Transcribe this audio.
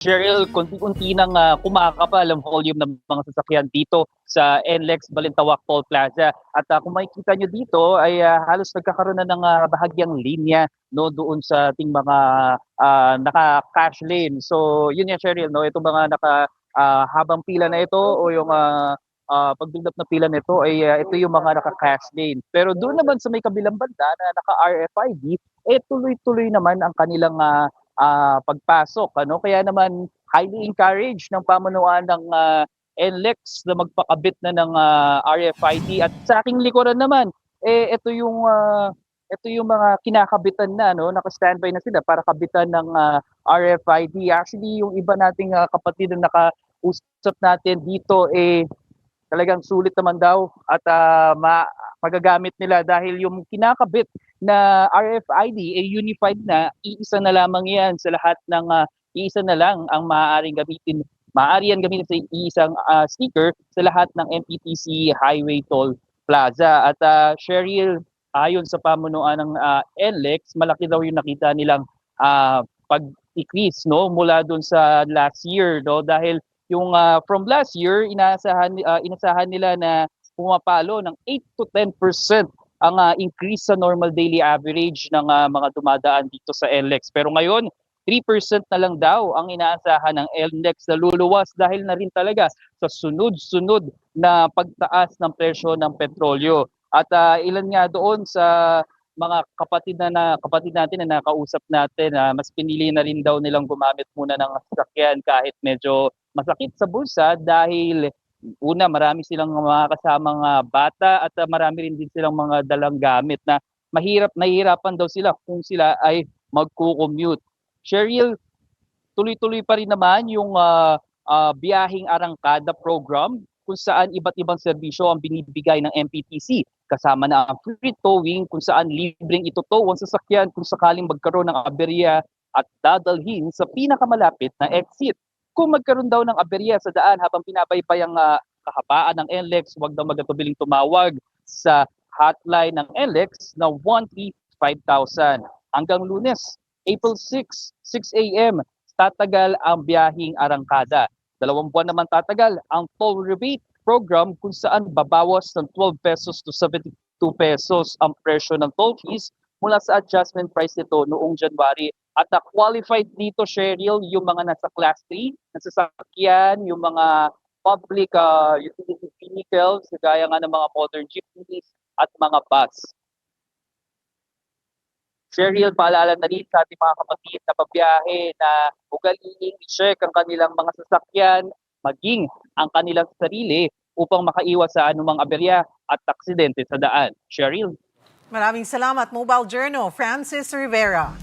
Cheryl, konti-unti nang kumakapal ang volume ng mga sasakyan dito sa NLEX Balintawak Toll Plaza. At kung makikita nyo dito ay halos nagkakaroon na ng bahagyang linya no doon sa ating mga naka-cash lane. So yun nga Cheryl, no, itong mga habang pila na ito o yung pagbuild na pila nito ay ito yung mga naka-cash lane. Pero doon naman sa may kabilang banda na naka-RFID, tuloy-tuloy naman ang kanilang pagpasok. Kaya naman highly encouraged ng pamunuan ng NLEX na magpakabit na ng RFID. At sa aking likuran naman, ito yung mga kinakabitan na, no? Naka-standby na sila para kabitan ng RFID. Actually, yung iba nating kapatid na nakausap natin dito, talagang sulit naman daw at magagamit nila dahil yung kinakabit na RFID unified na, iisa na lamang yan sa lahat ng iisa na lang ang maaaring gamitin. Maaari yan gamitin sa isang sticker sa lahat ng MPTC Highway Toll Plaza. At Cheryl, ayon sa pamunuan ng NLEX, malaki daw yung nakita nilang pag-increase no mula dun sa last year, no, dahil yung from last year inasahan nila na pumapalo ng 8 to 10% ang increase sa normal daily average ng mga dumadaan dito sa NLEX. Pero ngayon, 3% na lang daw ang inaasahan ng NLEX na luluwas dahil na rin talaga sa sunod-sunod na pagtaas ng presyo ng petrolyo. At ilan nga doon sa mga kapatid natin na nakausap natin, mas pinili na rin daw nilang gumamit muna ng sasakyan kahit medyo masakit sa bulsa dahil una, marami silang mga kasamang bata at marami rin din silang mga dalang gamit na nahihirapan daw sila kung sila ay magko-commute. Cheryl, tuloy-tuloy pa rin naman yung biyaheng arangkada program kung saan iba't ibang serbisyo ang binibigay ng MPTC. Kasama na ang free towing kung saan libreng itutow ang sasakyan kung sakaling magkaroon ng aberya at dadalhin sa pinakamalapit na exit. Kung magkaroon daw ng aberya sa daan habang pinabaybay ang kahabaan ng NLEX, huwag daw magatubiling tumawag sa hotline ng NLEX na 135,000. Hanggang Lunes, April 6, 6 a.m., tatagal ang biyahing arangkada. 2 buwan naman tatagal ang toll rebate program kung saan babawas ng 12 pesos to 72 pesos ang presyo ng toll fees mula sa adjustment price nito noong January. At qualified dito, Cheryl, yung mga nasa class 3 na sasakyan, yung mga public utility vehicles, gaya nga ng mga modern jeepneys at mga bus. Cheryl, paalala na rin sa ating mga kapatid na pabiyahe na ugaliing i-check ang kanilang mga sasakyan, maging ang kanilang sarili upang makaiwas sa anumang aberya at aksidente sa daan. Cheryl. Maraming salamat, Mobile Journal, Francis Rivera.